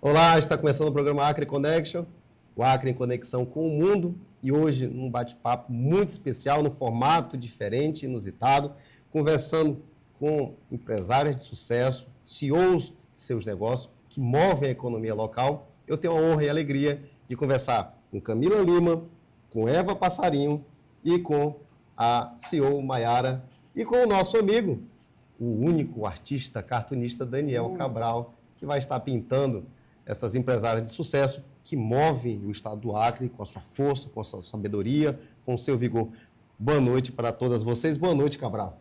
Olá, está começando o programa Acre Connection, o Acre em conexão com o mundo, e hoje num bate-papo muito especial, num formato diferente, inusitado, conversando com empresários de sucesso, CEOs de seus negócios, que movem a economia local. Eu tenho a honra e a alegria de conversar com Camila Lima, com Eva Passarinho e com a CEO Maiara e com o nosso amigo, o único artista cartunista Daniel Cabral, que vai estar pintando essas empresárias de sucesso que movem o estado do Acre com a sua força, com a sua sabedoria, com o seu vigor. Boa noite para todas vocês. Boa noite, Cabral.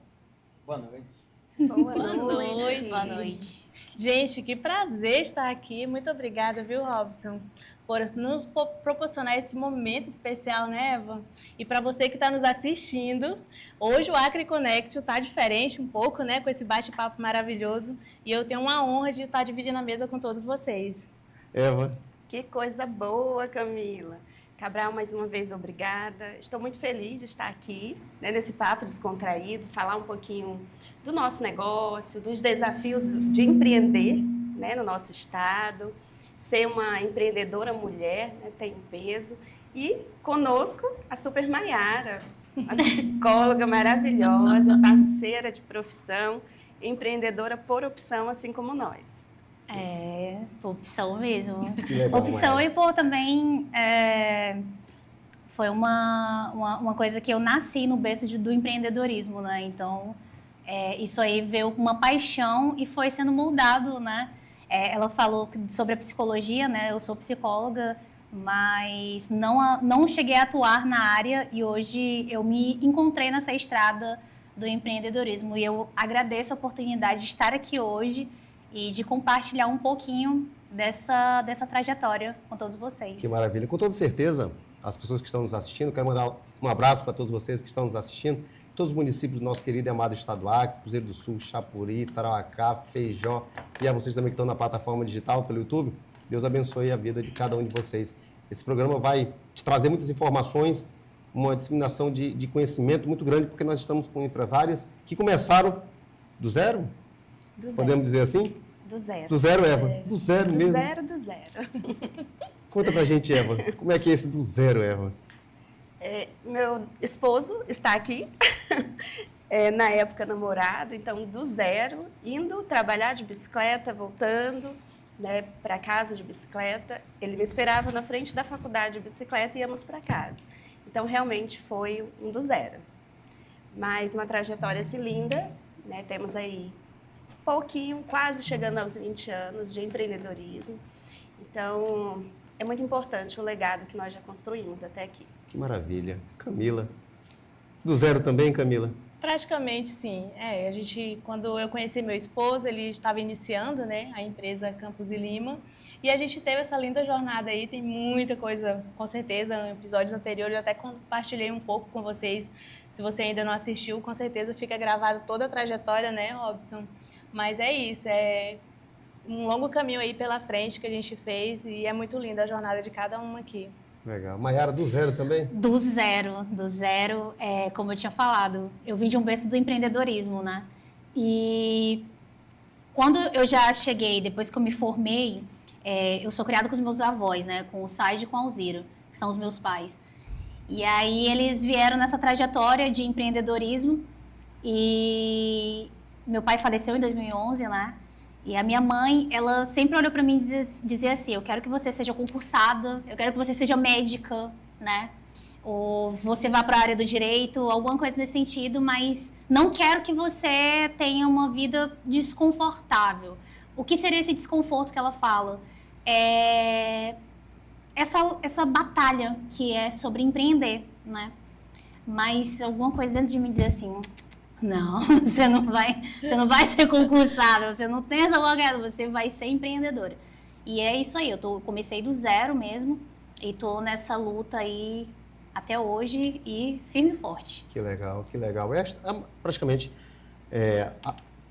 Boa noite. Boa noite. Boa noite. Gente, que prazer estar aqui. Muito obrigada, viu, Robson, por nos proporcionar esse momento especial, né, Eva? E para você que está nos assistindo, hoje o Acre Connect está diferente um pouco, né, com esse bate-papo maravilhoso. E eu tenho uma honra de estar dividindo a mesa com todos vocês. Eva. Que coisa boa, Camila. Cabral, mais uma vez, obrigada. Estou muito feliz de estar aqui, né, nesse papo descontraído, falar um pouquinho do nosso negócio, dos desafios de empreender, né, no nosso estado. Ser uma empreendedora mulher, né, tem peso. E conosco a Super Maiara, uma psicóloga maravilhosa, parceira de profissão, empreendedora por opção, assim como nós. É, opção mesmo. Que legal, Opção Maiara. e, pô, também foi uma coisa que eu nasci no berço do empreendedorismo, né? Então, isso aí veio com uma paixão e foi sendo moldado, né? Ela falou sobre a psicologia, né? Eu sou psicóloga, mas não cheguei a atuar na área e hoje eu me encontrei nessa estrada do empreendedorismo. E eu agradeço a oportunidade de estar aqui hoje e de compartilhar um pouquinho dessa trajetória com todos vocês. Que maravilha. Com toda certeza, as pessoas que estão nos assistindo, quero mandar um abraço para todos vocês que estão nos assistindo, todos os municípios do nosso querido e amado estado do Acre, Cruzeiro do Sul, Chapuri, Tarauacá, Feijó, e a vocês também que estão na plataforma digital, pelo YouTube. Deus abençoe a vida de cada um de vocês. Esse programa vai te trazer muitas informações, uma disseminação de conhecimento muito grande, porque nós estamos com empresárias que começaram do zero? Do zero. Podemos dizer assim? Do zero. Do zero, Eva? Do zero mesmo? Do zero. Conta pra gente, Eva, como é que é esse do zero, Eva? Meu esposo está aqui, na época namorado, então do zero, indo trabalhar de bicicleta, voltando, né, para casa de bicicleta. Ele me esperava na frente da faculdade de bicicleta e íamos para casa. Então, realmente foi um do zero. Mas uma trajetória assim linda, né? Temos aí pouquinho, quase chegando aos 20 anos de empreendedorismo. Então, é muito importante o legado que nós já construímos até aqui. Que maravilha. Camila. Do zero também, Camila? Praticamente, sim. Quando eu conheci meu esposo, ele estava iniciando, né, a empresa Campos e Lima, e a gente teve essa linda jornada aí, tem muita coisa, com certeza, em episódios anteriores eu até compartilhei um pouco com vocês. Se você ainda não assistiu, com certeza fica gravado toda a trajetória, né, Robson? Mas é isso, é um longo caminho aí pela frente que a gente fez e é muito linda a jornada de cada uma aqui. Legal. Maiara, do zero também? Do zero, como eu tinha falado, eu vim de um berço do empreendedorismo, né? E quando eu já cheguei, depois que eu me formei, eu sou criada com os meus avós, né? Com o Said e com a Alzira, que são os meus pais. E aí eles vieram nessa trajetória de empreendedorismo e meu pai faleceu em 2011, né? E a minha mãe, ela sempre olhou para mim e dizia assim, eu quero que você seja concursada, eu quero que você seja médica, né? Ou você vá para a área do direito, alguma coisa nesse sentido, mas não quero que você tenha uma vida desconfortável. O que seria esse desconforto que ela fala? Essa batalha que é sobre empreender, né? Mas alguma coisa dentro de mim dizia assim, não, você não vai ser concursada, você não tem essa bagagem, você vai ser empreendedora. E é isso aí, eu comecei do zero mesmo e tô nessa luta aí até hoje e firme e forte. Que legal, que legal. Praticamente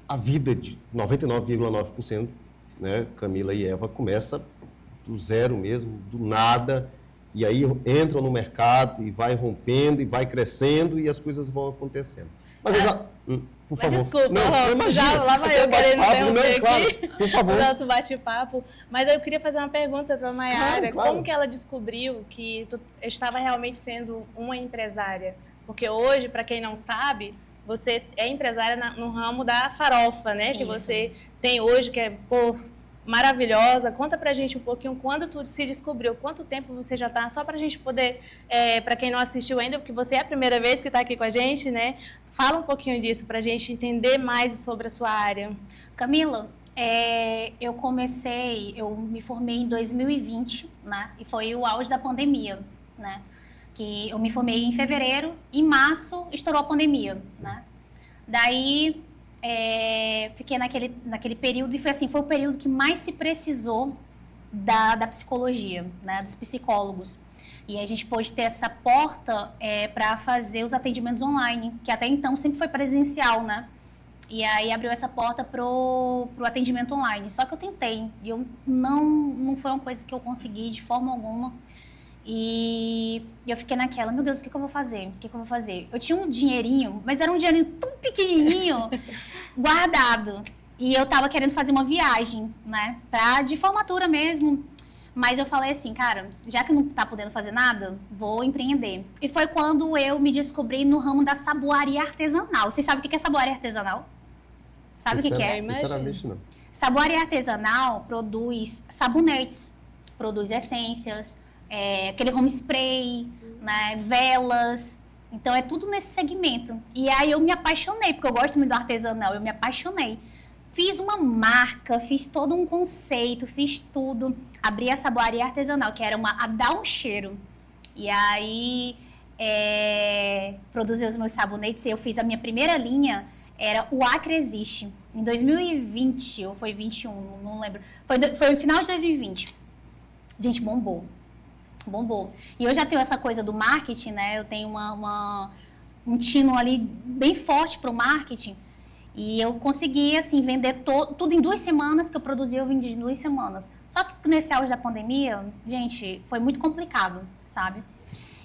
a vida de 99,9%, né, Camila e Eva, começa do zero mesmo, do nada, e aí entram no mercado e vai rompendo e vai crescendo e as coisas vão acontecendo. Mas eu já... por Mas favor. desculpa, Não, Rob, imagina. já lá vai eu Aquele querendo bate-papo, interromper não, claro, aqui por favor. o nosso bate-papo. Mas eu queria fazer uma pergunta para a Mayara. Claro. Como que ela descobriu que tu estava realmente sendo uma empresária? Porque hoje, para quem não sabe, você é empresária no ramo da farofa, né? Que Isso. você tem hoje, que é, pô, maravilhosa. Conta pra gente um pouquinho quando tu se descobriu, quanto tempo você já tá, só pra gente poder, para quem não assistiu ainda, porque você é a primeira vez que tá aqui com a gente, né? Fala um pouquinho disso pra gente entender mais sobre a sua área. Camila, eu me formei em 2020, né? E foi o auge da pandemia, né? Que eu me formei em fevereiro, em março estourou a pandemia, né? Daí fiquei naquele período e foi o período que mais se precisou da psicologia, né? Dos psicólogos. E a gente pôde ter essa porta para fazer os atendimentos online, que até então sempre foi presencial, né? E aí abriu essa porta pro atendimento online. Só que eu tentei e não foi uma coisa que eu consegui de forma alguma. E eu fiquei naquela, meu Deus, o que eu vou fazer? O que eu vou fazer? Eu tinha um dinheirinho, mas era um dinheirinho tão pequenininho, guardado. E eu tava querendo fazer uma viagem, né? De formatura mesmo. Mas eu falei assim, cara, já que não tá podendo fazer nada, vou empreender. E foi quando eu me descobri no ramo da saboaria artesanal. Vocês sabem o que é saboaria artesanal? Sabe o que é? Sinceramente, não. Saboaria artesanal produz sabonetes, produz essências, aquele home spray, né, velas. Então, é tudo nesse segmento. E aí eu me apaixonei, porque eu gosto muito do artesanal, eu me apaixonei. Fiz uma marca, fiz todo um conceito, fiz tudo. Abri a saboaria artesanal, que era a Dar um Cheiro. E aí, produzi os meus sabonetes. Eu fiz a minha primeira linha, era o Acre Existe. Em 2020, ou foi 21, não lembro. Foi no final de 2020. Gente, bombou. E eu já tenho essa coisa do marketing, né? Eu tenho um tino ali bem forte para o marketing. E eu consegui, assim, vender tudo em 2 semanas que eu produzi, eu vendi em 2 semanas. Só que nesse auge da pandemia, gente, foi muito complicado, sabe?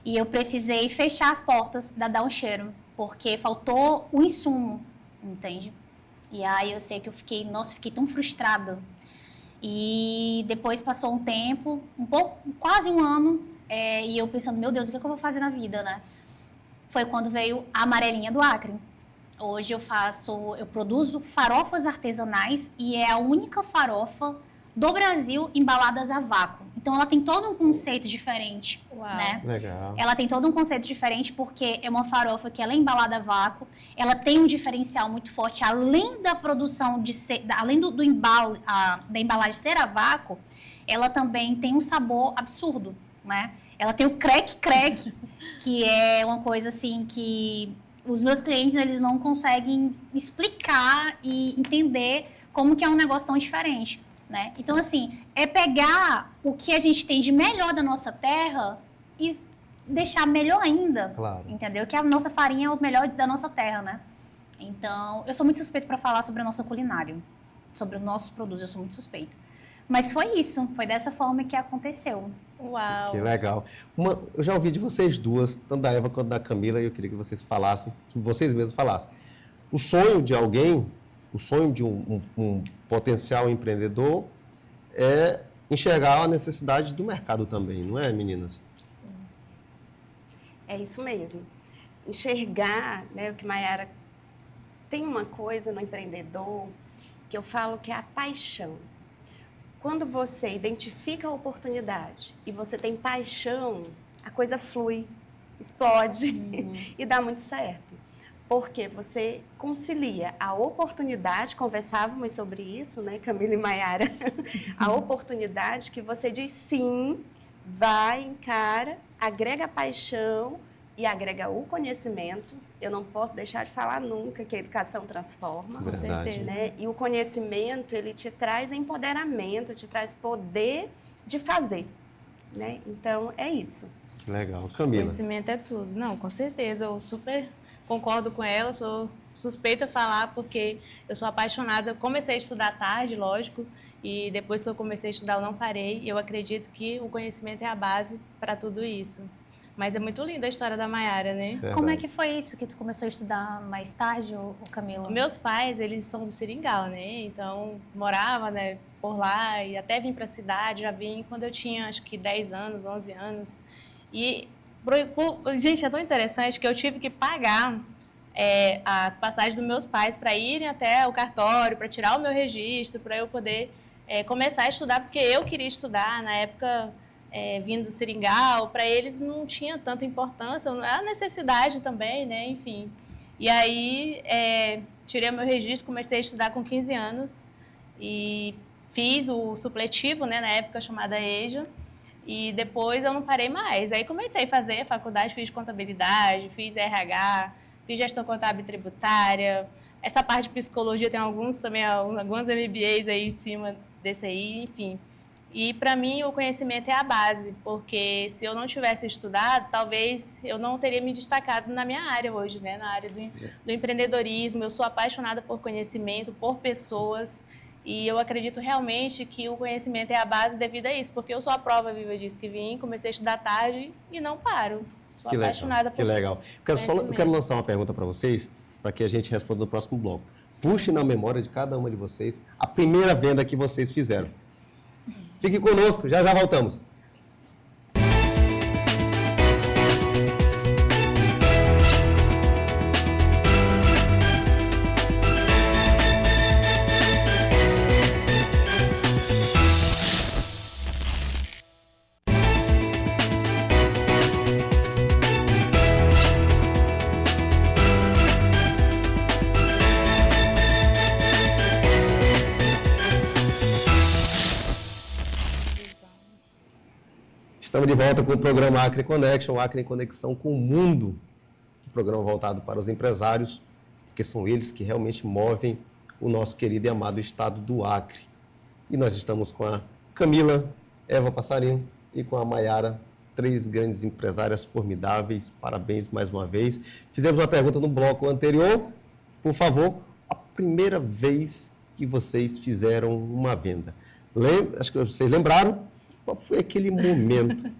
E eu precisei fechar as portas da Dar um Cheiro, porque faltou o insumo, entende? E aí eu sei que eu fiquei tão frustrada. E depois passou um tempo, quase um ano, e eu pensando, meu Deus, o que eu vou fazer na vida, né? Foi quando veio a Amarelinha do Acre. Hoje eu produzo farofas artesanais e é a única farofa do Brasil embaladas a vácuo. Então ela tem todo um conceito diferente, né? Legal. Ela tem todo um conceito diferente porque é uma farofa que ela é embalada a vácuo, ela tem um diferencial muito forte, além da produção além da embalagem ser a vácuo, ela também tem um sabor absurdo, né? Ela tem o crack, que é uma coisa assim que os meus clientes, eles não conseguem explicar e entender como que é um negócio tão diferente, né? Então, assim, é pegar o que a gente tem de melhor da nossa terra e deixar melhor ainda, Claro. entendeu? Que a nossa farinha é o melhor da nossa terra, né? Então, eu sou muito suspeita para falar sobre a nossa culinária, sobre os nossos produtos, eu sou muito suspeita. Mas foi isso, foi dessa forma que aconteceu. Uau! Que legal. Eu já ouvi de vocês duas, tanto da Eva quanto da Camila, e eu queria que vocês falassem, que vocês mesmos falassem. O sonho de alguém, o sonho de um potencial empreendedor é enxergar a necessidade do mercado também, não é, meninas? Sim. É isso mesmo. Enxergar, né, o que Mayara... Tem uma coisa no empreendedor que eu falo que é a paixão. Quando você identifica a oportunidade e você tem paixão, a coisa flui, explode e dá muito certo. Porque você concilia a oportunidade, conversávamos sobre isso, né, Camila e Mayara, a oportunidade que você diz sim, vai, encara, agrega paixão e agrega o conhecimento. Eu não posso deixar de falar nunca que a educação transforma. Com certeza. Né? E o conhecimento, ele te traz empoderamento, te traz poder de fazer. Né? Então, é isso. Que legal. Camila. Conhecimento é tudo. Não, com certeza. Eu super concordo com ela, sou suspeita a falar porque eu sou apaixonada. Eu comecei a estudar tarde, lógico, e depois que eu comecei a estudar eu não parei. Eu acredito que o conhecimento é a base para tudo isso. Mas é muito linda a história da Mayara, né? Como é que foi isso que tu começou a estudar mais tarde, ô Camila? Meus pais, eles são do Seringal, né? Então, morava, né, por lá e até vim para a cidade, já vim quando eu tinha, acho que 10 anos, 11 anos. E, gente, é tão interessante que eu tive que pagar as passagens dos meus pais para irem até o cartório, para tirar o meu registro, para eu poder começar a estudar, porque eu queria estudar. Na época, vindo do Seringal, para eles não tinha tanta importância, a necessidade também, né? Enfim. E aí, tirei o meu registro, comecei a estudar com 15 anos e fiz o supletivo, né, na época chamada EJA, e depois eu não parei mais. Aí comecei a fazer faculdade, fiz contabilidade, fiz RH, fiz gestão contábil e tributária. Essa parte de psicologia tem alguns MBAs aí em cima desse aí, enfim. E para mim o conhecimento é a base, porque se eu não tivesse estudado, talvez eu não teria me destacado na minha área hoje, né, na área do empreendedorismo. Eu sou apaixonada por conhecimento, por pessoas. E eu acredito realmente que o conhecimento é a base devido a isso, porque eu sou a prova viva disso, que vim, comecei a estudar tarde e não paro. Sou apaixonada por Que legal. Eu quero lançar uma pergunta para vocês, para que a gente responda no próximo bloco. Puxe na memória de cada uma de vocês a primeira venda que vocês fizeram. Fique conosco, já voltamos. Estamos de volta com o programa Acre Connection, Acre em Conexão com o Mundo. Um programa voltado para os empresários, porque são eles que realmente movem o nosso querido e amado estado do Acre. E nós estamos com a Camila, Eva Passarinho e com a Mayara, 3 grandes empresárias formidáveis. Parabéns mais uma vez. Fizemos uma pergunta no bloco anterior. Por favor, a primeira vez que vocês fizeram uma venda. Acho que vocês lembraram. Qual foi aquele momento?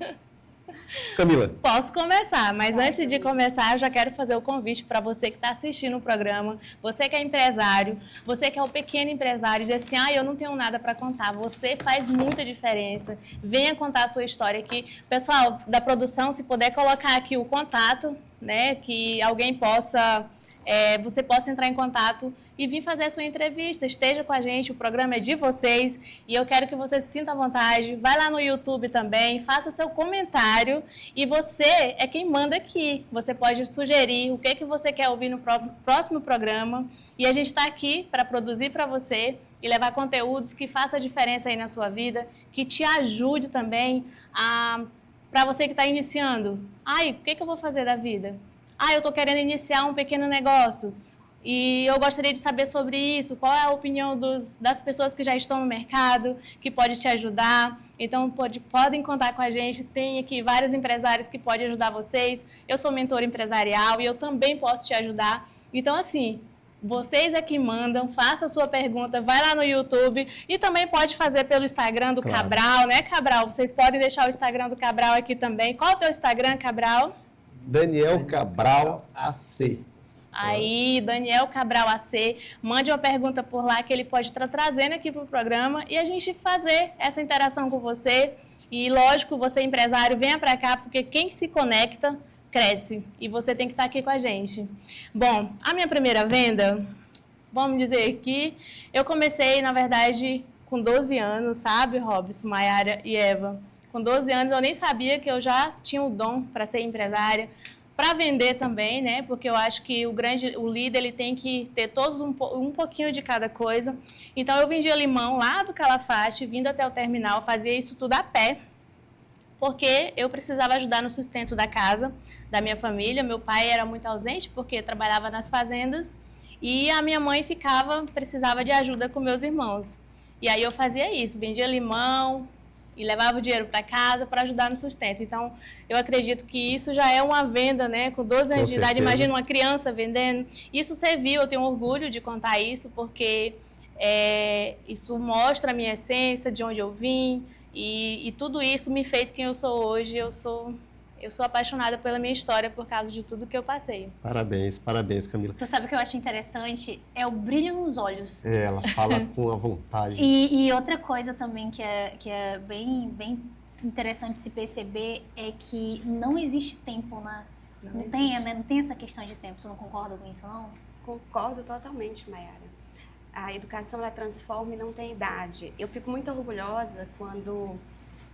Camila. Posso começar, mas antes de começar, eu já quero fazer o convite para você que está assistindo o programa, você que é empresário, você que é o pequeno empresário, e diz assim, eu não tenho nada para contar. Você faz muita diferença. Venha contar a sua história aqui. Pessoal da produção, se puder colocar aqui o contato, né, que alguém possa... você possa entrar em contato e vir fazer a sua entrevista. Esteja com a gente, o programa é de vocês e eu quero que você se sinta à vontade. Vai lá no YouTube também, faça seu comentário e você é quem manda aqui. Você pode sugerir o que você quer ouvir no próximo programa e a gente está aqui para produzir para você e levar conteúdos que façam a diferença aí na sua vida, que te ajude também para você que está iniciando. O que eu vou fazer da vida? Eu estou querendo iniciar um pequeno negócio e eu gostaria de saber sobre isso, qual é a opinião das pessoas que já estão no mercado, que pode te ajudar. Então, podem contar com a gente, tem aqui vários empresários que podem ajudar vocês. Eu sou mentora empresarial e eu também posso te ajudar. Então, assim, vocês é que mandam, faça a sua pergunta, vai lá no YouTube e também pode fazer pelo Instagram do Cabral, né, Cabral? Vocês podem deixar o Instagram do Cabral aqui também. Qual é o teu Instagram, Cabral? Daniel Cabral AC. Aí, Daniel Cabral AC, mande uma pergunta por lá que ele pode estar trazendo aqui para o programa e a gente fazer essa interação com você. E, lógico, você empresário, venha para cá, porque quem se conecta, cresce. E você tem que estar aqui com a gente. Bom, a minha primeira venda, vamos dizer que eu comecei, na verdade, com 12 anos, sabe, Robson, Mayara e Eva? Com 12 anos, eu nem sabia que eu já tinha o dom para ser empresária, para vender também, né? Porque eu acho que o líder ele tem que ter todos um pouquinho de cada coisa. Então, eu vendia limão lá do Calafate, vindo até o terminal, fazia isso tudo a pé, porque eu precisava ajudar no sustento da casa, da minha família. Meu pai era muito ausente, porque trabalhava nas fazendas, e a minha mãe precisava de ajuda com meus irmãos. E aí eu fazia isso, vendia limão, e levava o dinheiro para casa para ajudar no sustento. Então, eu acredito que isso já é uma venda, né? Com 12 anos de idade, imagina uma criança vendendo. Isso serviu, eu tenho orgulho de contar isso, porque isso mostra a minha essência, de onde eu vim, e tudo isso me fez quem eu sou hoje. Eu Eu sou apaixonada pela minha história por causa de tudo que eu passei. Parabéns, parabéns, Camila. Tu sabe o que eu acho interessante? É o brilho nos olhos. Ela fala com a vontade. E outra coisa também que é bem interessante se perceber é que não existe tempo, né? Não tem, né? Não tem essa questão de tempo. Tu não concorda com isso, não? Concordo totalmente, Mayara. A educação, ela transforma e não tem idade. Eu fico muito orgulhosa quando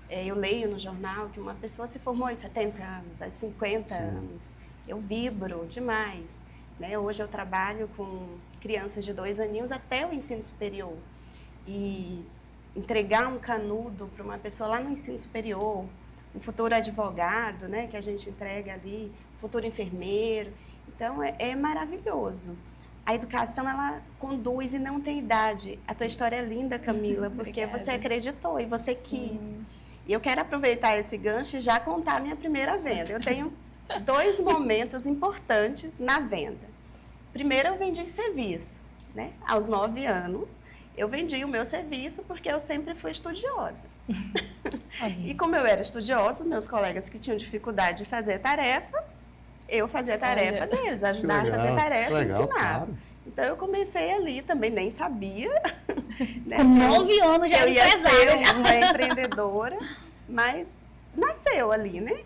eu leio no jornal que uma pessoa se formou aos 70 anos, aos 50 anos. Eu vibro demais, né? Hoje eu trabalho com crianças de 2 aninhos até o ensino superior. E entregar um canudo para uma pessoa lá no ensino superior, um futuro advogado, né, que a gente entrega ali, futuro enfermeiro. Então, é maravilhoso. A educação, ela conduz e não tem idade. A tua história é linda, Camila, porque você acreditou e você quis. E eu quero aproveitar esse gancho e já contar a minha primeira venda. Eu tenho 2 momentos importantes na venda. Primeiro, eu vendi serviço, né? Aos 9 anos, eu vendi o meu serviço porque eu sempre fui estudiosa. E como eu era estudiosa, meus colegas que tinham dificuldade de fazer tarefa, eu fazia a tarefa deles, ajudar a fazer tarefa e ensinar. Claro. Então, eu comecei ali também, nem sabia. Né? Com 9 anos já era empresária. Eu ia ser uma empreendedora, mas nasceu ali, né?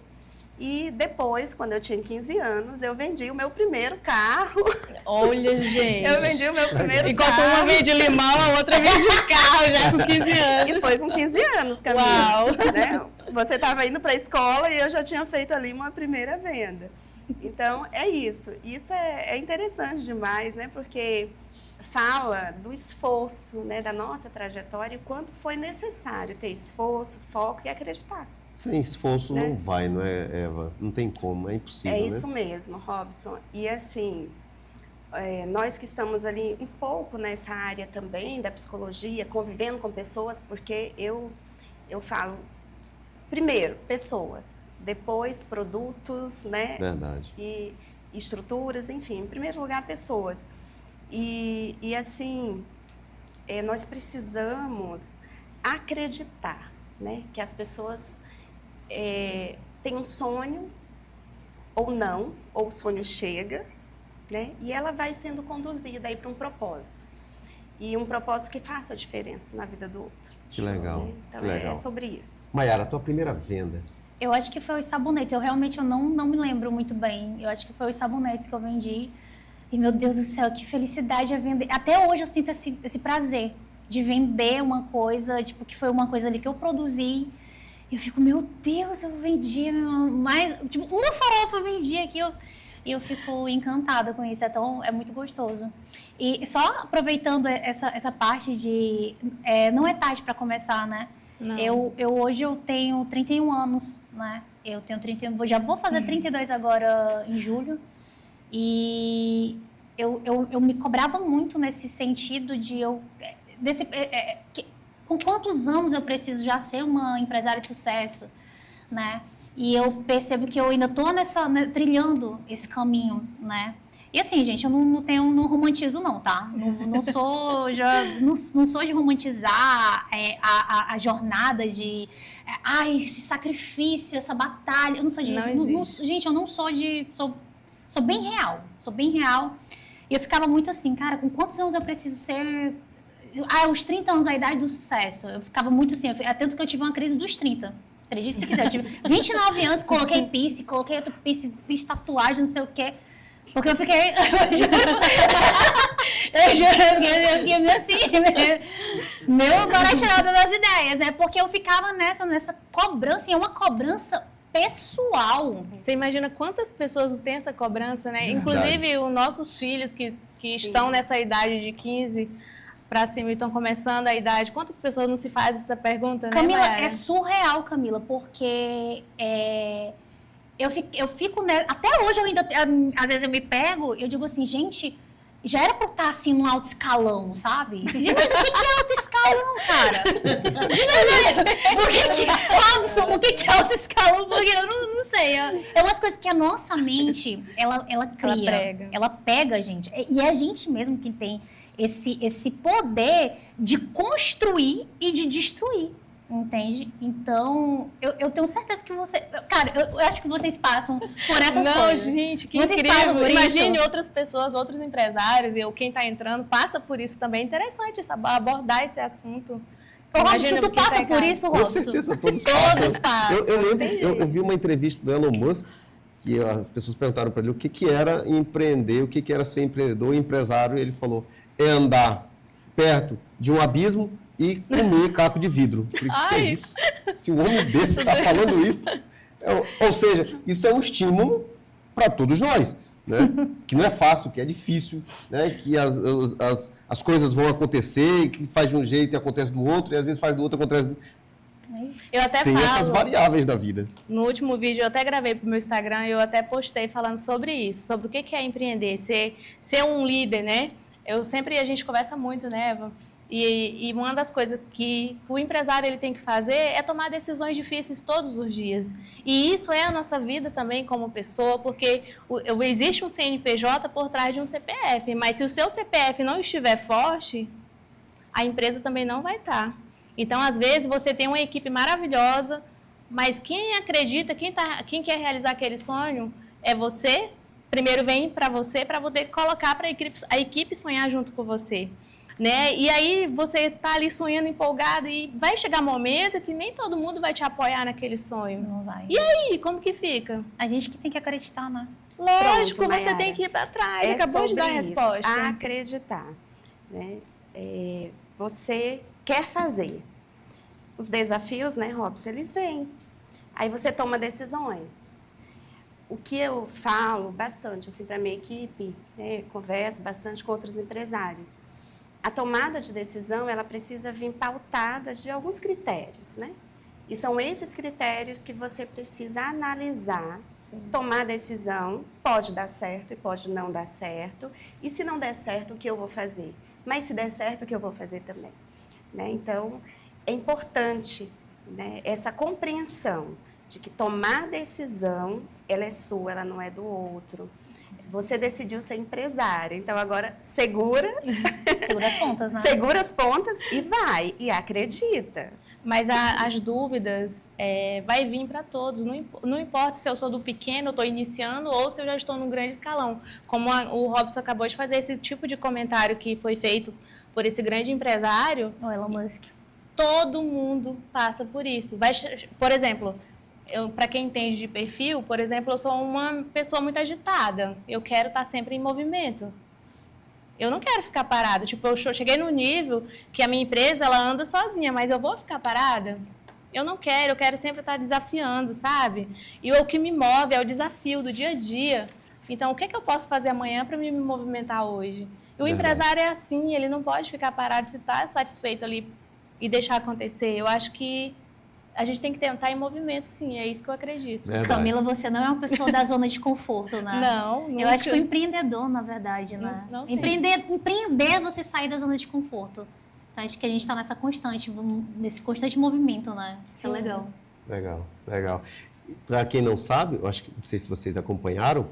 E depois, quando eu tinha 15 anos, eu vendi o meu primeiro carro. Olha, gente. Eu vendi o meu primeiro Enquanto carro. uma vende limão, a outra vende carro já com 15 anos. E foi com 15 anos, Camila. Uau! Né? Você estava indo para a escola e eu já tinha feito ali uma primeira venda. Então, é isso. Isso é interessante demais, né? Porque fala do esforço, né? Da nossa trajetória e quanto foi necessário ter esforço, foco e acreditar. Sem esforço não vai, não é, Eva? Não tem como, é impossível, É né? isso mesmo, Robson. E assim, nós que estamos ali um pouco nessa área também da psicologia, convivendo com pessoas, porque eu falo, primeiro, pessoas, depois produtos, né? Verdade. E estruturas, enfim, em primeiro lugar, pessoas. E assim, nós precisamos acreditar, né? Que as pessoas têm um sonho, ou não, ou o sonho chega, né? E ela vai sendo conduzida aí para um propósito. E um propósito que faça a diferença na vida do outro. Que legal, Né? Então, que legal. é sobre isso. Mayara, a tua primeira venda? Eu acho que foi os sabonetes. Eu realmente não me lembro muito bem. Eu acho que foi os sabonetes que eu vendi. E, meu Deus do céu, que felicidade é vender. Até hoje eu sinto esse prazer de vender uma coisa, tipo, que foi uma coisa ali que eu produzi. E eu fico, meu Deus, eu vendi mais... Tipo, uma farofa eu vendi aqui. E eu fico encantada com isso. É muito gostoso. E só aproveitando essa parte de... não é tarde para começar, né? Não. Hoje eu tenho 31 anos, né? Eu tenho 31, já vou fazer 32 agora em julho. E eu me cobrava muito nesse sentido de com quantos anos eu preciso já ser uma empresária de sucesso, né? E eu percebo que eu ainda estou trilhando esse caminho, né? E assim, gente, eu não romantizo não, tá? Não sou de romantizar a jornada de... esse sacrifício, essa batalha. Eu não sou de... gente, eu não sou de... Sou bem real. E eu ficava muito assim, cara, com quantos anos eu preciso ser... aos 30 anos, a idade do sucesso. Eu ficava muito assim, tanto que eu tive uma crise dos 30. Acredite se quiser. Eu tive 29 anos, coloquei piercing, coloquei outro piercing, fiz tatuagem, não sei o quê. Porque eu fiquei... eu fiquei meio assim, meu barateado das ideias, né? Porque eu ficava nessa cobrança, e é uma cobrança pessoal. Você imagina quantas pessoas não têm essa cobrança, né? Inclusive, os nossos filhos que estão nessa idade de 15 para cima e estão começando a idade, quantas pessoas não se fazem essa pergunta, Camila, né, Mayara? é surreal, Camila, porque... Eu fico... Até hoje, eu ainda... Às vezes eu me pego, eu digo assim, gente... Já era pra estar assim no alto escalão, sabe? Mas o que é alto escalão, cara? De verdade. Robson, o que é alto escalão? Porque eu não sei. É umas coisas que a nossa mente, ela cria. Ela pega a gente. E é a gente mesmo que tem esse poder de construir e de destruir. Entende? Então, eu tenho certeza que você... Cara, eu acho que vocês passam por essas Não, coisas. gente, que Vocês incrível. passam por Imagine isso. outras pessoas, outros empresários, e quem está entrando passa por isso também. É interessante abordar esse assunto. Ô, Robson, Imagina tu quem tá passa em por casa. isso, Com Robson? certeza, todos Todos passam. passam. Eu lembro, Tem eu jeito. vi uma entrevista do Elon Musk, que as pessoas perguntaram para ele o que era empreender, o que era ser empreendedor e empresário. E ele falou, é andar perto de um abismo e comer caco de vidro. Eu falei, que é Ai. isso? Se um homem desse está falando isso... Ou seja, isso é um estímulo para todos nós, né? Que não é fácil, que é difícil, né? Que as coisas vão acontecer, que faz de um jeito e acontece do outro, e às vezes faz do outro e acontece... Eu até Tem falo, essas variáveis da vida. no último vídeo eu até gravei para o meu Instagram, eu até postei falando sobre isso, sobre o que é empreender, ser um líder, né? A gente conversa muito, né, Eva? E uma das coisas que o empresário ele tem que fazer é tomar decisões difíceis todos os dias. E isso é a nossa vida também como pessoa, porque existe um CNPJ por trás de um CPF, mas se o seu CPF não estiver forte, a empresa também não vai estar. Então, às vezes, você tem uma equipe maravilhosa, mas quem acredita, quem quer realizar aquele sonho é você. Primeiro vem para você, para poder colocar para a equipe sonhar junto com você. Né? E aí você está ali sonhando, empolgado, e vai chegar um momento que nem todo mundo vai te apoiar naquele sonho. Não vai. E aí, como que fica? A gente que tem que acreditar, né? Lógico, Pronto, você Mayara. tem que ir para trás. É Acabou de dar a sobre isso, resposta. acreditar. Né? Você quer fazer. Os desafios, né, Robson, eles vêm. Aí você toma decisões. O que eu falo bastante assim, para a minha equipe, né, converso bastante com outros empresários, a tomada de decisão ela precisa vir pautada de alguns critérios, né? E são esses critérios que você precisa analisar, tomar decisão, pode dar certo e pode não dar certo. E se não der certo, o que eu vou fazer? Mas se der certo, o que eu vou fazer também? Né? Então, é importante, né, essa compreensão de que tomar decisão, ela é sua, ela não é do outro. Você decidiu ser empresária, então agora segura Segura as pontas, né? segura as pontas e vai, e acredita. Mas as dúvidas vai vir para todos. Não importa se eu sou do pequeno, estou iniciando, ou se eu já estou num grande escalão. Como o Robson acabou de fazer, esse tipo de comentário que foi feito por esse grande empresário, O Elon Musk. todo mundo passa por isso. Por exemplo, para quem entende de perfil, por exemplo, eu sou uma pessoa muito agitada. Eu quero estar sempre em movimento. Eu não quero ficar parada. Tipo, eu cheguei num nível que a minha empresa ela anda sozinha, mas eu vou ficar parada? Eu não quero, eu quero sempre estar desafiando, sabe? E o que me move é o desafio do dia a dia. Então, o que eu posso fazer amanhã para me movimentar hoje? E o empresário é assim, ele não pode ficar parado se está satisfeito ali e deixar acontecer. Eu acho que a gente tem que estar em movimento, sim, é isso que eu acredito. Verdade. Camila, você não é uma pessoa da zona de conforto, né? Não, Eu acho que o empreendedor, na verdade, né? Não tem. Empreender é você sair da zona de conforto. Então, acho que a gente está nesse constante movimento, né? Isso é Sim. legal. Legal, legal. Para quem não sabe, eu acho que, não sei se vocês acompanharam,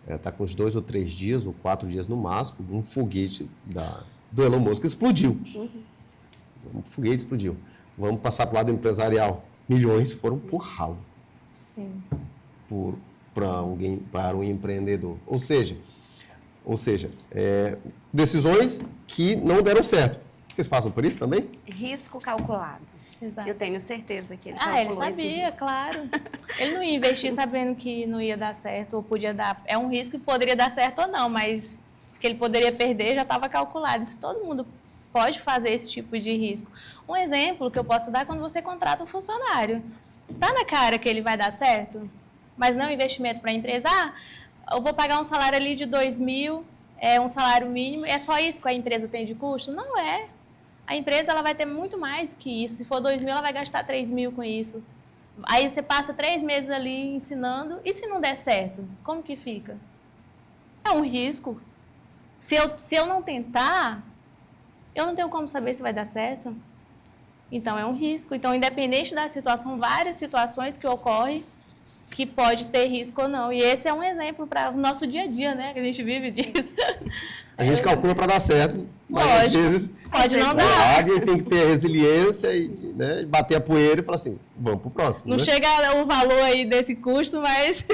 está com uns 2 ou 3 dias, ou 4 dias no máximo, um foguete do Elon Musk explodiu. Um foguete explodiu. Vamos passar para o lado empresarial. Milhões foram por ralo. Sim. Para um empreendedor. Ou seja, decisões que não deram certo. Vocês passam por isso também? Risco calculado. Exato. Eu tenho certeza que ele Ele calculou esse sabia, risco. claro. Ele não ia investir sabendo que não ia dar certo ou podia dar. É um risco que poderia dar certo ou não, mas que ele poderia perder já estava calculado. Isso todo mundo pode fazer esse tipo de risco. Um exemplo que eu posso dar é quando você contrata um funcionário. Tá na cara que ele vai dar certo, mas não investimento para a empresa. Eu vou pagar um salário ali de 2.000, um salário mínimo, é só isso que a empresa tem de custo? Não é. A empresa ela vai ter muito mais que isso. Se for 2.000, ela vai gastar 3.000 com isso. Aí você passa 3 meses ali ensinando, e se não der certo, como que fica? É um risco. Se eu não tentar, eu não tenho como saber se vai dar certo. Então, é um risco. Então, independente da situação, várias situações que ocorrem que pode ter risco ou não. E esse é um exemplo para o nosso dia a dia, né? Que a gente vive disso. A gente calcula para dar certo, mas às Lógico, vezes pode não a dar. águia tem que ter a resiliência e, né, bater a poeira e falar assim, vamos pro próximo. Não né? chega o valor aí desse custo, mas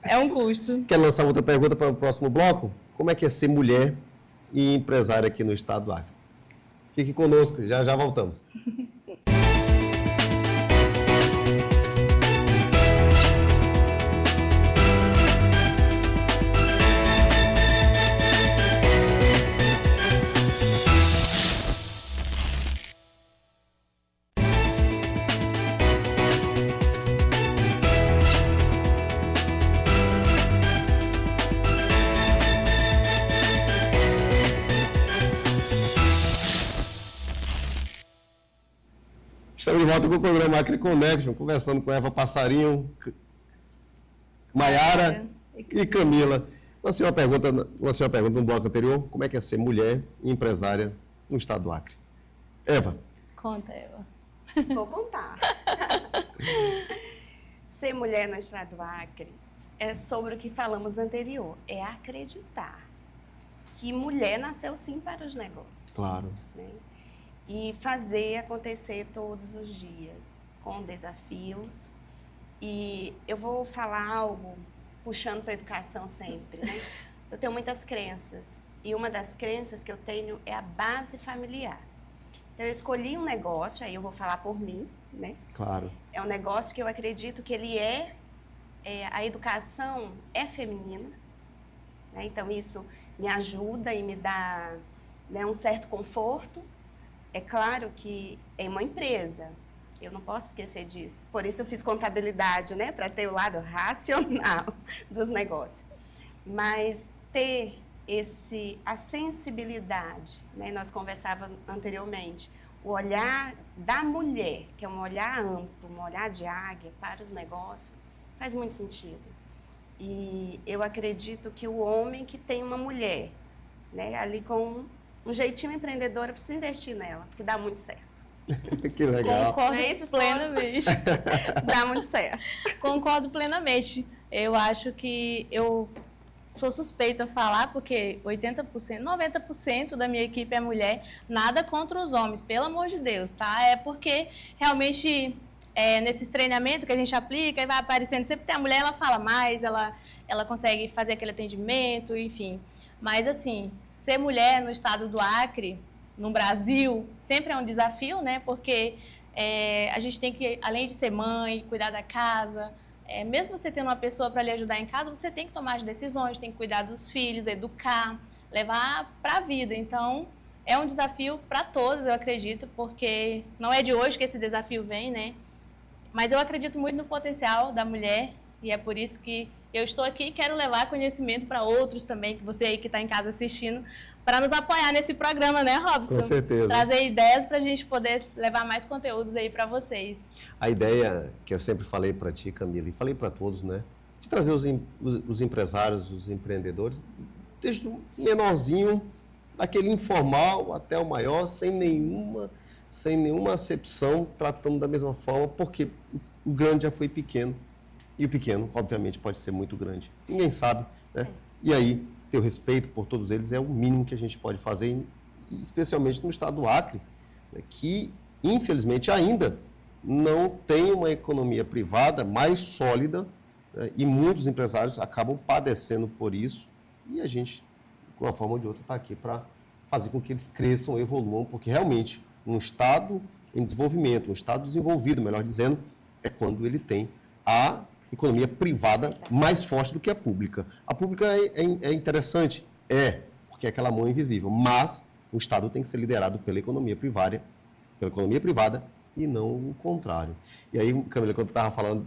é um custo. Quer lançar outra pergunta para o próximo bloco? Como é que é ser mulher e empresária aqui no estado do Acre? Fique conosco, já já voltamos. Estamos de volta com o programa Acre Connection, conversando com Eva Passarinho, Maiara e Camila. Lancei uma pergunta no bloco anterior, como é que é ser mulher e empresária no estado do Acre? Eva. Conta, Eva. Vou contar. Ser mulher no estado do Acre é sobre o que falamos anterior, é acreditar que mulher nasceu sim para os negócios. Claro. Né? E fazer acontecer todos os dias, com desafios. E eu vou falar algo puxando para a educação sempre, né? Eu tenho muitas crenças, e uma das crenças que eu tenho é a base familiar. Então, eu escolhi um negócio, aí eu vou falar por mim, né? Claro. É um negócio que eu acredito que ele a educação é feminina, né? Então, isso me ajuda e me dá, né, um certo conforto. É claro que é uma empresa, eu não posso esquecer disso. Por isso eu fiz contabilidade, né, para ter o lado racional dos negócios. Mas ter a sensibilidade, né, nós conversávamos anteriormente, o olhar da mulher, que é um olhar amplo, um olhar de águia para os negócios, faz muito sentido. E eu acredito que o homem que tem uma mulher, né, ali com um jeitinho empreendedor, precisa investir nela, porque dá muito certo. Que legal. Concordo Não é isso, plenamente. Dá muito certo. Concordo plenamente. Eu acho que eu sou suspeita a falar, porque 80%, 90% da minha equipe é mulher, nada contra os homens, pelo amor de Deus, tá? É porque realmente nesses treinamentos que a gente aplica e vai aparecendo, sempre tem a mulher, ela fala mais, ela consegue fazer aquele atendimento, enfim. Mas, assim, ser mulher no estado do Acre, no Brasil, sempre é um desafio, né? Porque a gente tem que, além de ser mãe, cuidar da casa, mesmo você tendo uma pessoa para lhe ajudar em casa, você tem que tomar as decisões, tem que cuidar dos filhos, educar, levar para a vida. Então, é um desafio para todos, eu acredito, porque não é de hoje que esse desafio vem, né? Mas eu acredito muito no potencial da mulher e é por isso que eu estou aqui e quero levar conhecimento para outros também, que você aí que está em casa assistindo, para nos apoiar nesse programa, né, Robson? Com certeza. Trazer ideias para a gente poder levar mais conteúdos aí para vocês. A ideia que eu sempre falei para ti, Camila, e falei para todos, né, de trazer os empresários, os empreendedores, desde o menorzinho, daquele informal até o maior, sem nenhuma acepção, tratando da mesma forma, porque o grande já foi pequeno. E o pequeno, obviamente, pode ser muito grande. Ninguém sabe, né? E aí, ter o respeito por todos eles é o mínimo que a gente pode fazer, especialmente no estado do Acre, né, que, infelizmente, ainda não tem uma economia privada mais sólida, né, e muitos empresários acabam padecendo por isso. E a gente, de uma forma ou de outra, está aqui para fazer com que eles cresçam, evoluam, porque realmente um estado em desenvolvimento, um estado desenvolvido, melhor dizendo, é quando ele tem a economia privada mais forte do que a pública. A pública é interessante, porque é aquela mão invisível, mas o Estado tem que ser liderado pela economia privada e não o contrário. E aí, Camila, quando tu estava falando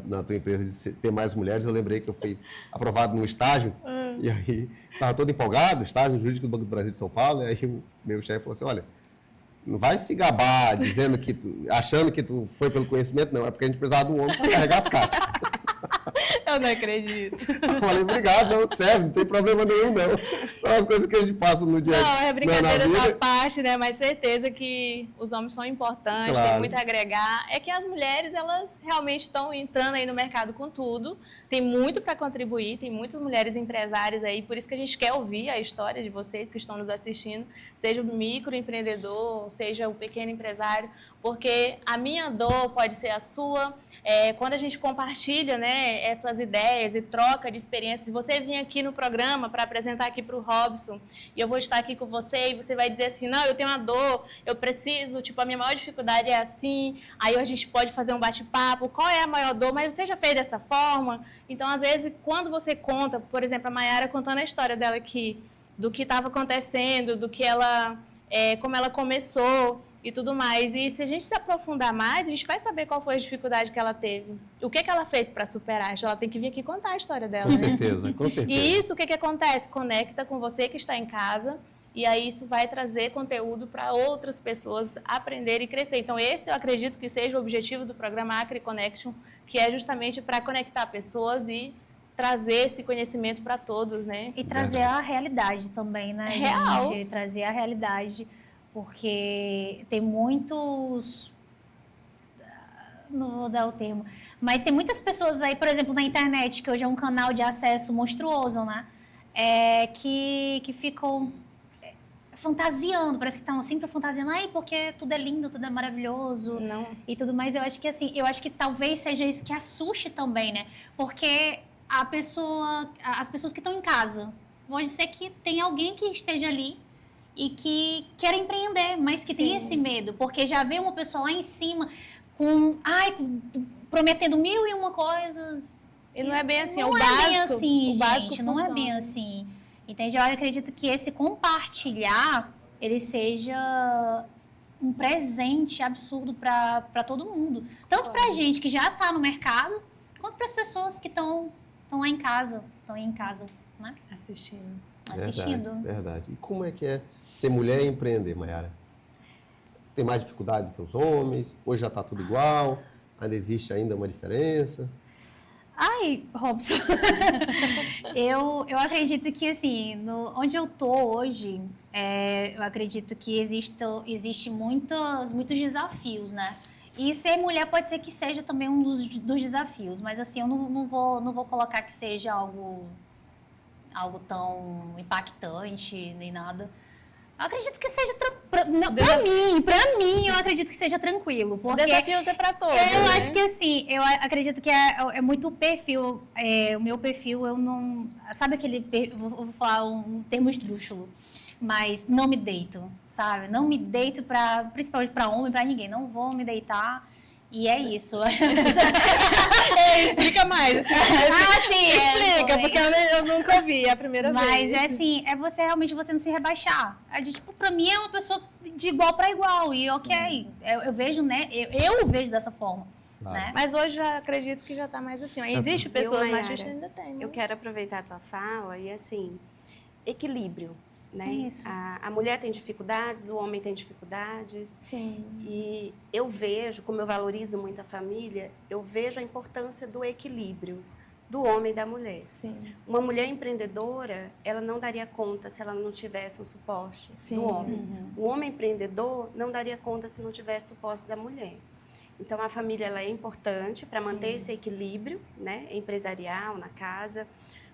na tua empresa de ter mais mulheres, eu lembrei que eu fui aprovado num estágio, e aí estava todo empolgado, estágio jurídico do Banco do Brasil de São Paulo, e aí o meu chefe falou assim, olha, não vai se gabar dizendo achando que tu foi pelo conhecimento, não. É porque a gente precisava de um homem para carregar as cartas. Eu não acredito. Eu falei, obrigado, não, serve, não tem problema nenhum, não. São as coisas que a gente passa no dia a dia. Não, é brincadeira na da vida. parte, né? Mas certeza que os homens são importantes, Claro. tem muito a agregar. É que as mulheres, elas realmente estão entrando aí no mercado com tudo. Tem muito para contribuir, tem muitas mulheres empresárias aí, por isso que a gente quer ouvir a história de vocês que estão nos assistindo, seja o microempreendedor, seja o pequeno empresário, porque a minha dor pode ser a sua. Quando a gente compartilha, né, essas ideias e troca de experiências, se você vir aqui no programa para apresentar aqui para o Robson, e eu vou estar aqui com você, e você vai dizer assim, não, eu tenho uma dor, eu preciso, tipo, a minha maior dificuldade é assim, aí a gente pode fazer um bate-papo, qual é a maior dor, mas você já fez dessa forma? Então, às vezes, quando você conta, por exemplo, a Mayara contando a história dela aqui, do que estava acontecendo, do que ela, como ela começou, e tudo mais. E se a gente se aprofundar mais, a gente vai saber qual foi a dificuldade que ela teve. O que ela fez para superar. Ela tem que vir aqui contar a história dela. Com né? certeza, com certeza. E isso, o que acontece? Conecta com você que está em casa e aí isso vai trazer conteúdo para outras pessoas aprenderem e crescer. Então, esse eu acredito que seja o objetivo do programa Acre Connection, que é justamente para conectar pessoas e trazer esse conhecimento para todos, né? E trazer a realidade também, né, Real. gente? Trazer a realidade. Porque tem muitos... Não vou dar o termo. Mas tem muitas pessoas aí, por exemplo, na internet, que hoje é um canal de acesso monstruoso, né? Que ficam fantasiando, parece que estão sempre fantasiando. Ai, porque tudo é lindo, tudo é maravilhoso. Não. E tudo mais. Eu acho que assim, eu acho que talvez seja isso que assuste também, né? Porque as pessoas que estão em casa, pode ser que tenha alguém que esteja ali e que quer empreender, mas que tem esse medo, porque já vê uma pessoa lá em cima prometendo 1001 coisas. E não é bem assim, Não o é básico, bem assim, o básico gente, não é funciona. bem assim. Entende? Eu acredito que esse compartilhar, ele seja um presente absurdo para todo mundo. Tanto para a gente que já está no mercado, quanto para as pessoas que estão lá em casa, estão aí em casa, né? Assistindo. Assistindo. Verdade. E como é que é ser mulher e empreender, Mayara? Tem mais dificuldade do que os homens? Hoje já está tudo igual? Ainda existe ainda uma diferença? Ai, Robson, eu acredito que, assim, onde eu tô hoje, eu acredito que existe muitos desafios, né? E ser mulher pode ser que seja também um dos desafios, mas, assim, eu não vou colocar que seja algo tão impactante, nem nada. Eu acredito que seja para mim, eu acredito que seja tranquilo, porque Desafios é para todos. eu né? acho que assim, eu acredito que é muito o perfil, o meu perfil, eu não, sabe vou falar um termo esdrúxulo, mas não me deito, sabe? Não me deito principalmente para homem, para ninguém, não vou me deitar. E é isso. Explica mais. Sim, Explica, porque eu nunca ouvi, é a primeira vez. Mas é assim, você realmente não se rebaixar. Tipo, pra mim é uma pessoa de igual para igual. E ok, eu vejo, né? Eu vejo dessa forma. Claro. Né? Mas hoje já acredito que já está mais assim. Existe pessoas Mayara, machistas, ainda tem. Né? Eu quero aproveitar a tua fala e, assim, equilíbrio, né? Isso. A mulher tem dificuldades, o homem tem dificuldades. Sim. E eu vejo, como eu valorizo muito a família, eu vejo a importância do equilíbrio do homem e da mulher. Sim. Uma mulher empreendedora, ela não daria conta se ela não tivesse um suporte Sim. do homem. O homem empreendedor não daria conta se não tivesse suporte da mulher. Então, a família ela é importante para manter esse equilíbrio, né, empresarial, na casa.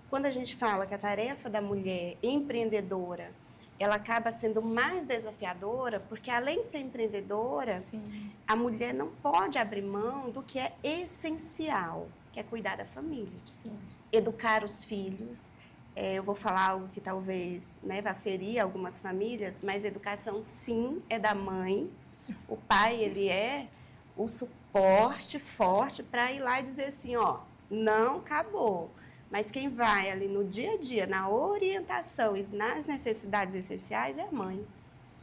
Quando a gente fala que a tarefa da mulher empreendedora, ela acaba sendo mais desafiadora, porque além de ser empreendedora, Sim. a mulher não pode abrir mão do que é essencial, que é cuidar da família. Sim. Educar os filhos. Eu vou falar algo que talvez, né, vá ferir algumas famílias, mas educação, sim, é da mãe. O pai, ele é o suporte forte para ir lá e dizer assim, ó, não acabou. Mas quem vai ali no dia a dia, na orientação e nas necessidades essenciais é a mãe.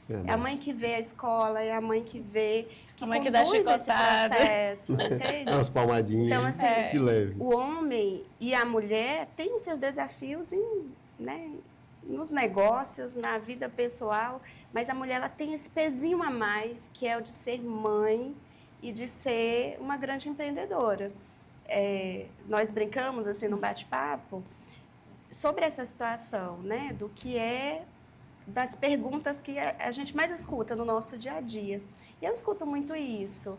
Verdade. É a mãe que vê a escola, é a mãe que vê, que A mãe que dá conduz esse chicotada. processo, entende? Umas palmadinhas. Então, assim, Que leve. o homem e a mulher têm os seus desafios nos negócios, na vida pessoal, mas a mulher ela tem esse pezinho a mais, que é o de ser mãe e de ser uma grande empreendedora. nós brincamos assim no bate-papo sobre essa situação, né, do que das perguntas que a gente mais escuta no nosso dia a dia. E eu escuto muito isso.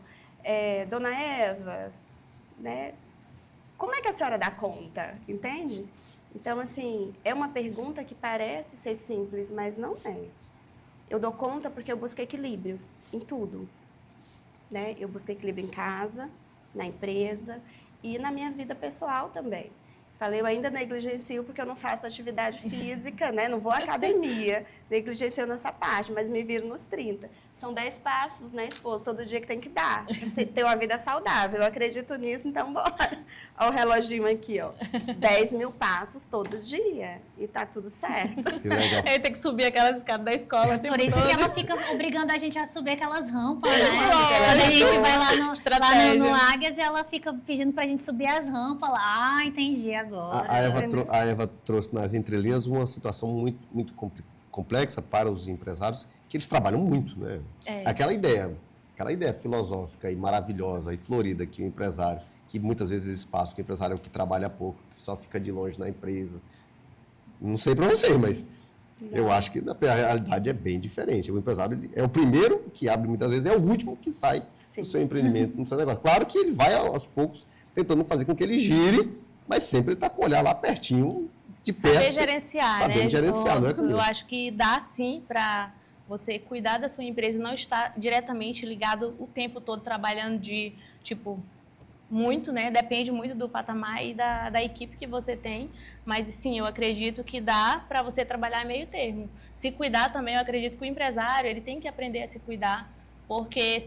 Dona Eva, né, como é que a senhora dá conta? Entende? Então, assim, é uma pergunta que parece ser simples, mas não é. Eu dou conta porque eu busco equilíbrio em tudo, né? Eu busco equilíbrio em casa, na empresa e na minha vida pessoal também. Falei, eu ainda negligencio porque eu não faço atividade física, né? Não vou à academia, negligencio nessa parte, mas me viro nos 30. São 10 passos, né, esposo? Todo dia que tem que dar, para você ter uma vida saudável. Eu acredito nisso, então bora. Olha o reloginho aqui, ó. 10 mil passos todo dia. E tá tudo certo. Que legal. Ele tem que subir aquelas escadas da escola. Por isso que ela fica obrigando a gente a subir aquelas rampas, né? Lógico. Quando a gente vai lá Estratégia. no Águias, ela fica pedindo pra gente subir as rampas lá. Ah, entendi agora. A Eva trouxe nas entrelinhas uma situação muito, muito complexa para os empresários, que eles trabalham muito, né? Aquela ideia filosófica e maravilhosa e florida que o empresário, que muitas vezes eles passam, que o empresário é o que trabalha pouco, que só fica de longe na empresa. Não sei para você, mas eu acho que a realidade é bem diferente. O empresário é o primeiro que abre muitas vezes, é o último que sai do seu empreendimento, do seu negócio. Claro que ele vai aos poucos tentando fazer com que ele gire, mas sempre ele está com o olhar lá pertinho, de perto. Saber gerenciar, sabendo né? gerenciar, não é, Camila? Eu acho que dá sim para você cuidar da sua empresa e não estar diretamente ligado o tempo todo trabalhando de, tipo, muito, né? Depende muito do patamar e da equipe que você tem. Mas, sim, eu acredito que dá para você trabalhar meio termo. Se cuidar também, eu acredito que o empresário, ele tem que aprender a se cuidar. Porque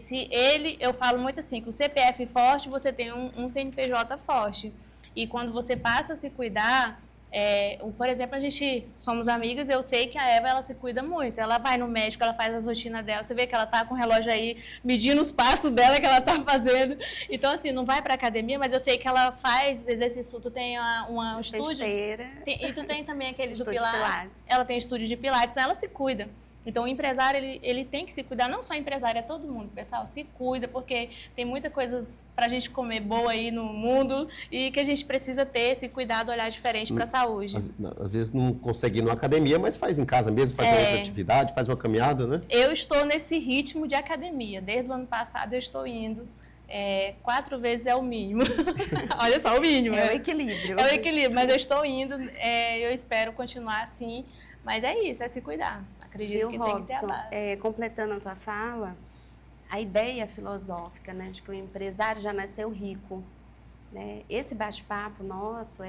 eu falo muito assim, que o CPF forte, você tem um CNPJ forte. E quando você passa a se cuidar, por exemplo, a gente somos amigas, eu sei que a Eva, ela se cuida muito. Ela vai no médico, ela faz as rotinas dela, você vê que ela tá com o relógio aí, medindo os passos dela que ela tá fazendo. Então, assim, não vai pra academia, mas eu sei que ela faz exercício. Tu tem um estúdio. E tu tem também aquele do Pilates. Ela tem estúdio de Pilates, então ela se cuida. Então, o empresário, ele tem que se cuidar, não só o empresário, é todo mundo, pessoal, se cuida, porque tem muitas coisas para a gente comer boa aí no mundo e que a gente precisa ter esse cuidado, olhar diferente para a saúde. Às vezes não consegue ir numa academia, mas faz em casa mesmo, faz uma outra atividade, faz uma caminhada, né? Eu estou nesse ritmo de academia, desde o ano passado eu estou indo. 4 vezes é o mínimo. Olha só, o mínimo. É o equilíbrio. É o equilíbrio, mas eu estou indo, eu espero continuar assim. Mas é isso, é se cuidar. Acredito que tem que ter a base. Completando a tua fala, a ideia filosófica, né, de que o empresário já nasceu rico, né? Esse bate-papo nosso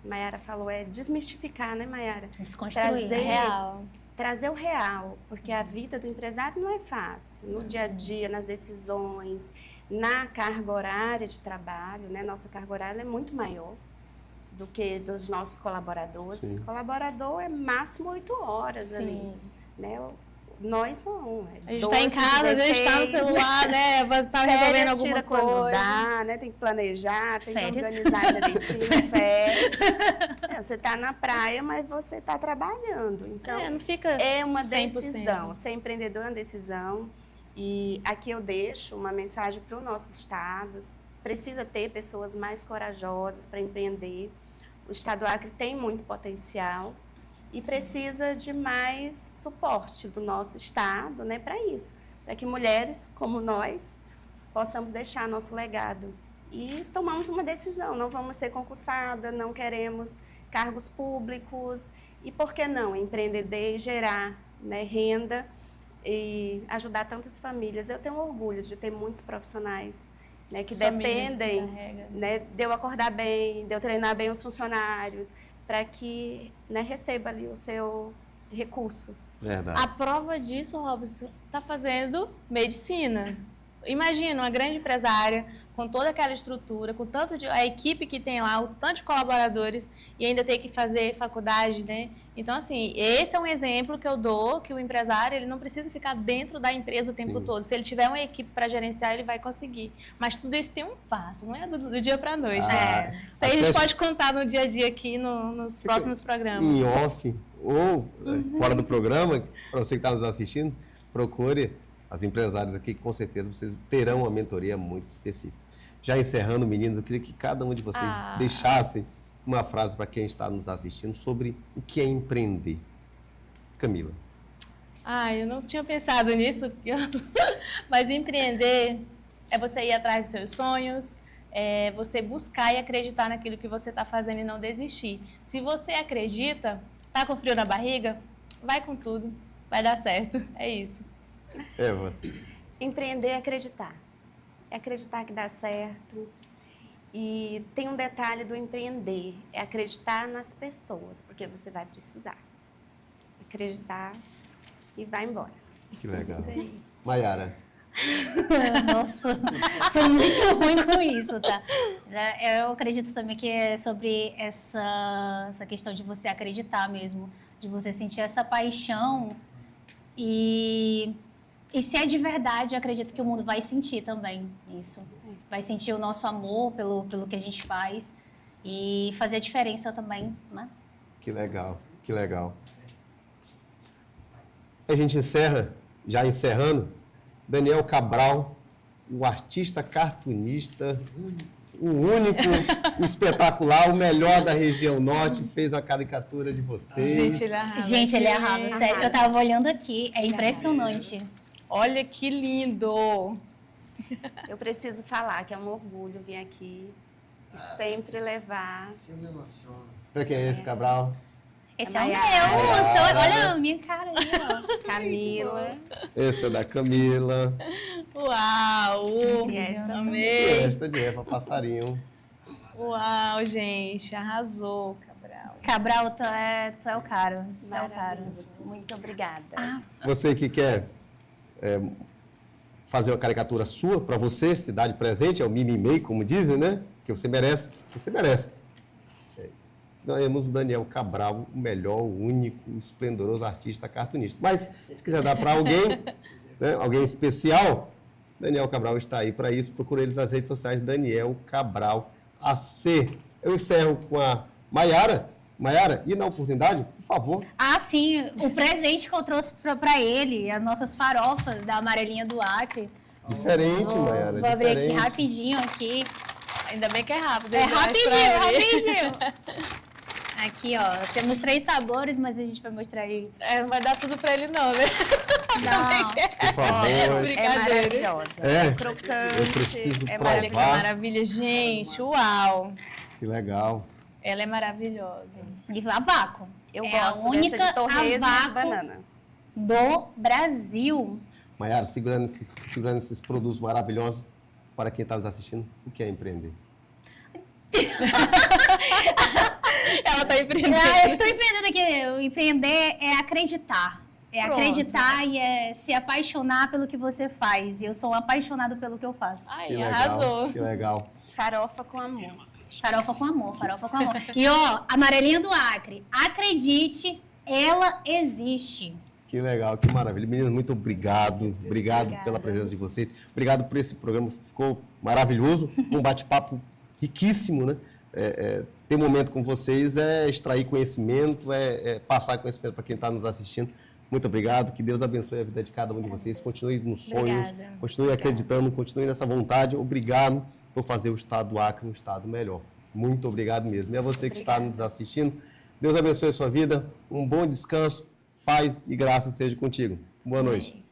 Maiara falou, desmistificar, né, Maiara? Desconstruir, trazer o real, porque a vida do empresário não é fácil. No dia a dia, nas decisões, na carga horária de trabalho, né? Nossa carga horária é muito maior do que dos nossos colaboradores. Sim. Colaborador é máximo 8 horas. Sim. Ali, né? Nós não. A gente está em casa, 16, a gente está no celular, né? Você está resolvendo alguma tira coisa. Quando dá, né? Tem que planejar, tem que organizar direitinho, férias. Você está na praia, mas você está trabalhando. Então, não fica é uma 100%. decisão. Ser empreendedor é uma decisão. E aqui eu deixo uma mensagem para o nosso estado. Precisa ter pessoas mais corajosas para empreender. O estado do Acre tem muito potencial e precisa de mais suporte do nosso estado, né, para isso, para que mulheres como nós possamos deixar nosso legado. E tomamos uma decisão, não vamos ser concursadas, não queremos cargos públicos e, por que não, empreender e gerar, né, renda e ajudar tantas famílias. Eu tenho orgulho de ter muitos profissionais, né, que dependem, né, de eu acordar bem, de eu treinar bem os funcionários, para que, né, receba ali o seu recurso. Verdade. A prova disso, Robson, está fazendo medicina. Imagina uma grande empresária com toda aquela estrutura, com a equipe que tem lá, o tanto de colaboradores, e ainda tem que fazer faculdade, né? Então, assim, esse é um exemplo que eu dou, que o empresário, ele não precisa ficar dentro da empresa o tempo todo. Se ele tiver uma equipe para gerenciar, ele vai conseguir. Mas tudo isso tem um passo, não é do dia para a noite. Isso aí a gente pode contar no dia a dia aqui, nos próximos programas. Em off, ou fora do programa, para você que está nos assistindo, procure as empresárias aqui, que com certeza vocês terão uma mentoria muito específica. Já encerrando, meninos, eu queria que cada um de vocês deixassem uma frase para quem está nos assistindo sobre o que é empreender. Camila. Eu não tinha pensado nisso, mas empreender é você ir atrás dos seus sonhos, é você buscar e acreditar naquilo que você está fazendo e não desistir. Se você acredita, tá com frio na barriga, vai com tudo, vai dar certo, é isso. Eva. Empreender é acreditar. É acreditar que dá certo. E tem um detalhe do empreender, é acreditar nas pessoas, porque você vai precisar. Acreditar e vai embora. Que legal. Maiara. Nossa, sou muito ruim com isso, tá? Eu acredito também que é sobre essa questão de você acreditar mesmo, de você sentir essa paixão e se é de verdade, eu acredito que o mundo vai sentir também isso. Vai sentir o nosso amor pelo que a gente faz e fazer a diferença também, né? Que legal, que legal. A gente encerra, já encerrando, Daniel Cabral, o artista cartunista, o único, o espetacular, o melhor da região norte, fez a caricatura de vocês. Gente, ele arrasa, sério. Eu tava olhando aqui, é impressionante. Olha que lindo! Eu preciso falar que é um orgulho vir aqui e sempre levar. Você me emociona. Para quem é esse, Cabral? Esse é o meu, Maiara. olha a minha cara aí, ó. Camila. Esse é da Camila. Uau! E esta sou Amei! Esta de Eva Passarinho. Uau, gente, arrasou, Cabral. Cabral, tu é o cara. Tu é o cara. Maravilhoso. Muito obrigada. Você que quer fazer uma caricatura sua para você, cidade presente, é o mimimei, como dizem, né? Que você merece, você merece. Nós temos o Daniel Cabral, o melhor, o único, o esplendoroso artista cartunista. Mas, se quiser dar para alguém, né, alguém especial, Daniel Cabral está aí para isso. Procure ele nas redes sociais, Daniel Cabral AC. Eu encerro com a Maiara. Maiara, e na oportunidade, por favor. Ah, sim, o presente que eu trouxe para ele, as nossas farofas da Amarelinha do Acre. Diferente, Maiara. Vou abrir aqui diferente. rapidinho aqui. Ainda bem que é rápido. É hein? rapidinho, Mostra ele. rapidinho. Aqui, ó, temos 3 sabores, mas a gente vai mostrar aí. Não vai dar tudo pra ele não, né? Não. Por favor. É Brincadeira. maravilhosa. É? Crocante. Eu preciso é provar. Olha que maravilha, gente. Uau! Que legal. Ela é maravilhosa. E a vácuo. Eu é gosto a única dessa de torresmo e de vácuo banana. do Brasil. Maiara, segurando esses produtos maravilhosos para quem está nos assistindo, o que é empreender? Ela tá empreendendo. Eu estou empreendendo aqui. O empreender é acreditar. É Pronto. acreditar e é se apaixonar pelo que você faz. E eu sou apaixonado pelo que eu faço. Ai, Que legal, arrasou. que legal. Farofa com amor. Farofa com amor, farofa com amor. E ó, Amarelinha do Acre, acredite, ela existe. Que legal, que maravilha. Meninas, muito obrigado. Obrigado pela presença de vocês. Obrigado por esse programa, ficou maravilhoso. Ficou um bate-papo riquíssimo, né? Ter um momento com vocês é extrair conhecimento, é passar conhecimento para quem está nos assistindo. Muito obrigado, que Deus abençoe a vida de cada um de vocês. Continue nos sonhos, Obrigada. continue acreditando, continue nessa vontade. Obrigado por fazer o estado do Acre um estado melhor. Muito obrigado mesmo. E a você que está nos assistindo, Deus abençoe a sua vida, um bom descanso, paz e graça seja contigo. Boa noite.